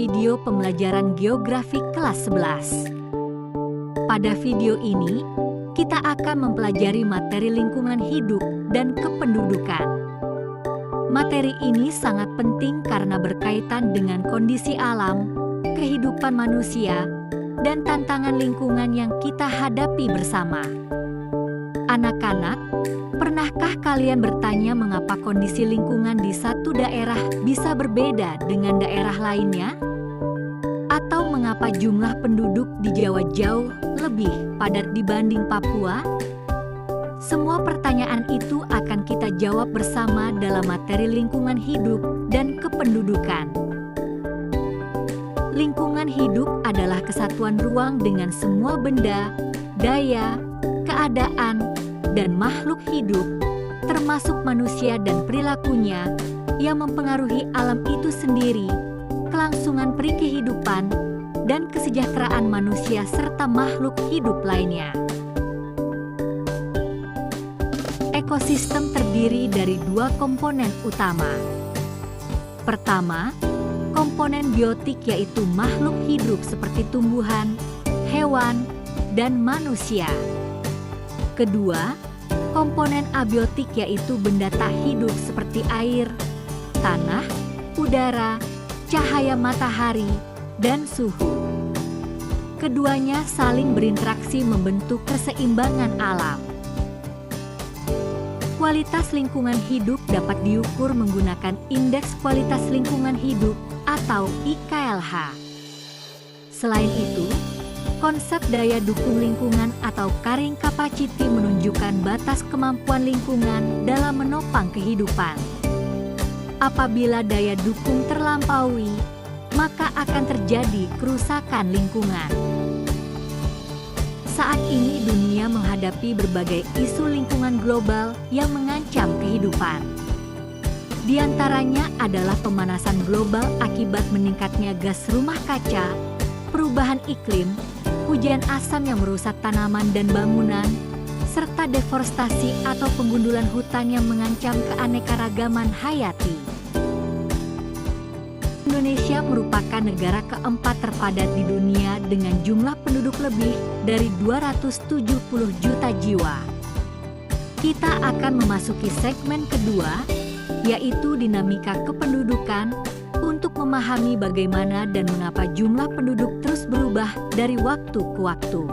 video pembelajaran geografi kelas 11. Pada video ini, kita akan mempelajari materi lingkungan hidup dan kependudukan. Materi ini sangat penting karena berkaitan dengan kondisi alam, kehidupan manusia, dan tantangan lingkungan yang kita hadapi bersama. Anak-anak, pernahkah kalian bertanya mengapa kondisi lingkungan di satu daerah bisa berbeda dengan daerah lainnya? Atau mengapa jumlah penduduk di Jawa jauh lebih padat dibanding Papua? Semua pertanyaan itu akan kita jawab bersama dalam materi lingkungan hidup dan kependudukan. Lingkungan hidup adalah kesatuan ruang dengan semua benda, daya, keadaan, dan makhluk hidup, termasuk manusia dan perilakunya, yang mempengaruhi alam itu sendiri, kelangsungan peri kehidupan, dan kesejahteraan manusia serta makhluk hidup lainnya. Ekosistem terdiri dari dua komponen utama. Pertama, komponen biotik yaitu makhluk hidup seperti tumbuhan, hewan, dan manusia. Kedua, komponen abiotik yaitu benda tak hidup seperti air, tanah, udara, cahaya matahari, dan suhu. Keduanya saling berinteraksi membentuk keseimbangan alam. Kualitas lingkungan hidup dapat diukur menggunakan Indeks Kualitas Lingkungan Hidup atau IKLH. Selain itu, konsep daya dukung lingkungan atau carrying capacity menunjukkan batas kemampuan lingkungan dalam menopang kehidupan. Apabila daya dukung terlampaui, maka akan terjadi kerusakan lingkungan. Saat ini dunia menghadapi berbagai isu lingkungan global yang mengancam kehidupan. Di antaranya adalah pemanasan global akibat meningkatnya gas rumah kaca, perubahan iklim, hujan asam yang merusak tanaman dan bangunan, serta deforestasi atau penggundulan hutan yang mengancam keanekaragaman hayati. Indonesia merupakan negara keempat terpadat di dunia dengan jumlah penduduk lebih dari 270 juta jiwa. Kita akan memasuki segmen kedua, yaitu dinamika kependudukan, untuk memahami bagaimana dan mengapa jumlah penduduk terus berubah dari waktu ke waktu.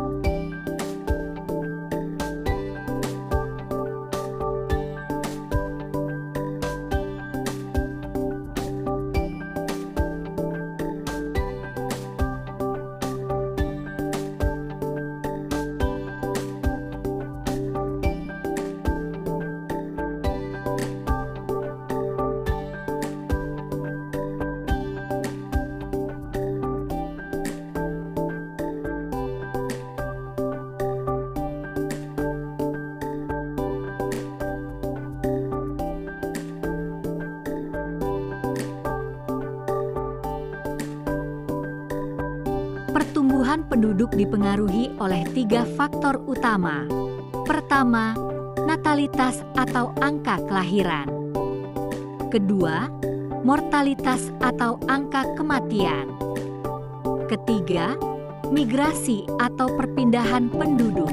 Pertumbuhan penduduk dipengaruhi oleh 3 faktor utama. Pertama, natalitas atau angka kelahiran. Kedua, mortalitas atau angka kematian. Ketiga, migrasi atau perpindahan penduduk.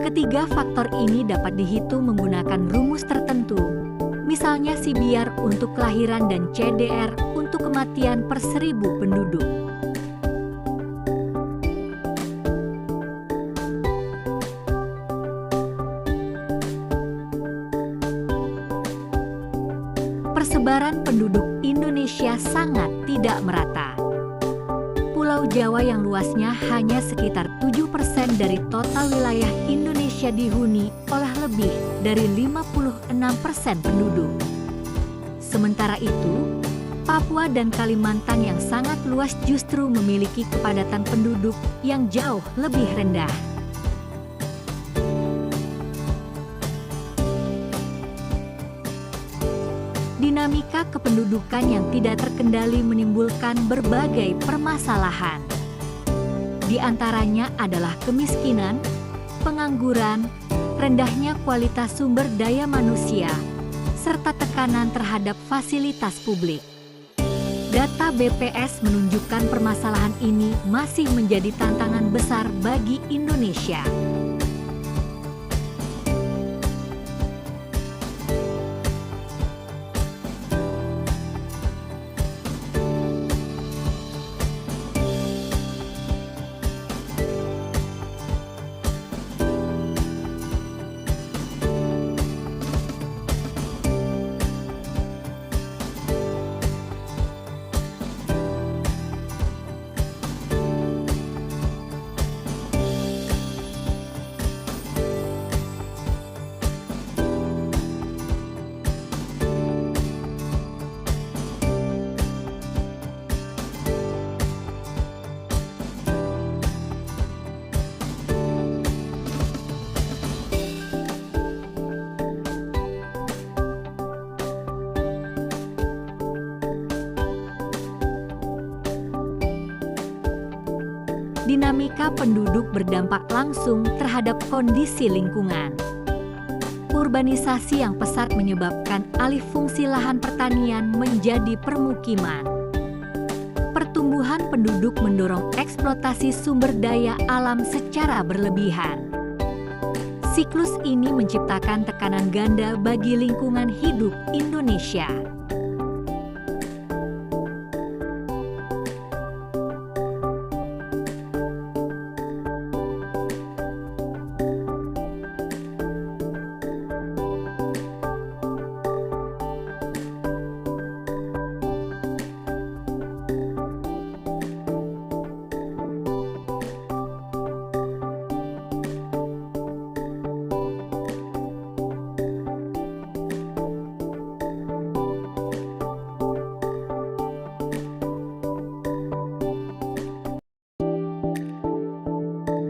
Ketiga faktor ini dapat dihitung menggunakan rumus tertentu, misalnya CBR untuk kelahiran dan CDR untuk kematian per 1000 penduduk. Persebaran penduduk Indonesia sangat tidak merata. Pulau Pulau Jawa yang luasnya hanya sekitar 7% dari total wilayah Indonesia dihuni oleh lebih dari 56% penduduk. Sementara itu, Papua dan Kalimantan yang sangat luas justru memiliki kepadatan penduduk yang jauh lebih rendah. Dinamika kependudukan yang tidak terkendali menimbulkan berbagai permasalahan. Di antaranya adalah kemiskinan, pengangguran, rendahnya kualitas sumber daya manusia, serta tekanan terhadap fasilitas publik. Data BPS menunjukkan permasalahan ini masih menjadi tantangan besar bagi Indonesia. Dinamika penduduk berdampak langsung terhadap kondisi lingkungan. Urbanisasi yang pesat menyebabkan alih fungsi lahan pertanian menjadi permukiman. Pertumbuhan penduduk mendorong eksploitasi sumber daya alam secara berlebihan. Siklus ini menciptakan tekanan ganda bagi lingkungan hidup Indonesia.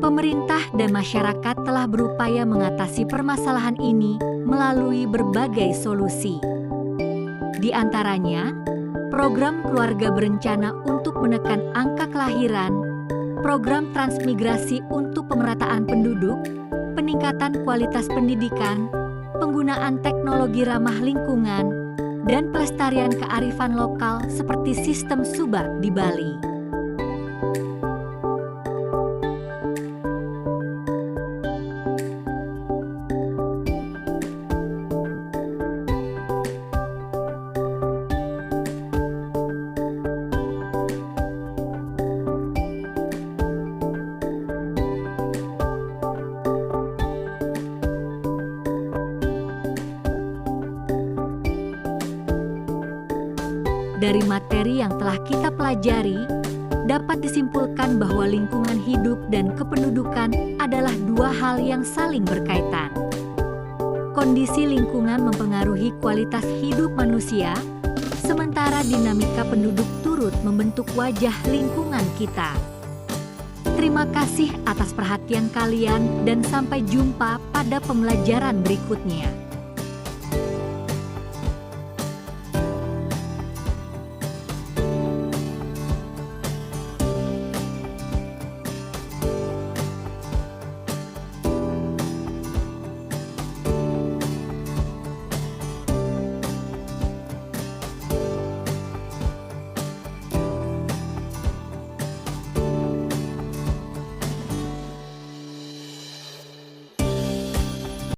Pemerintah dan masyarakat telah berupaya mengatasi permasalahan ini melalui berbagai solusi. Di antaranya, program keluarga berencana untuk menekan angka kelahiran, program transmigrasi untuk pemerataan penduduk, peningkatan kualitas pendidikan, penggunaan teknologi ramah lingkungan, dan pelestarian kearifan lokal seperti sistem Subak di Bali. Dari materi yang telah kita pelajari, dapat disimpulkan bahwa lingkungan hidup dan kependudukan adalah dua hal yang saling berkaitan. Kondisi lingkungan mempengaruhi kualitas hidup manusia, sementara dinamika penduduk turut membentuk wajah lingkungan kita. Terima kasih atas perhatian kalian dan sampai jumpa pada pembelajaran berikutnya.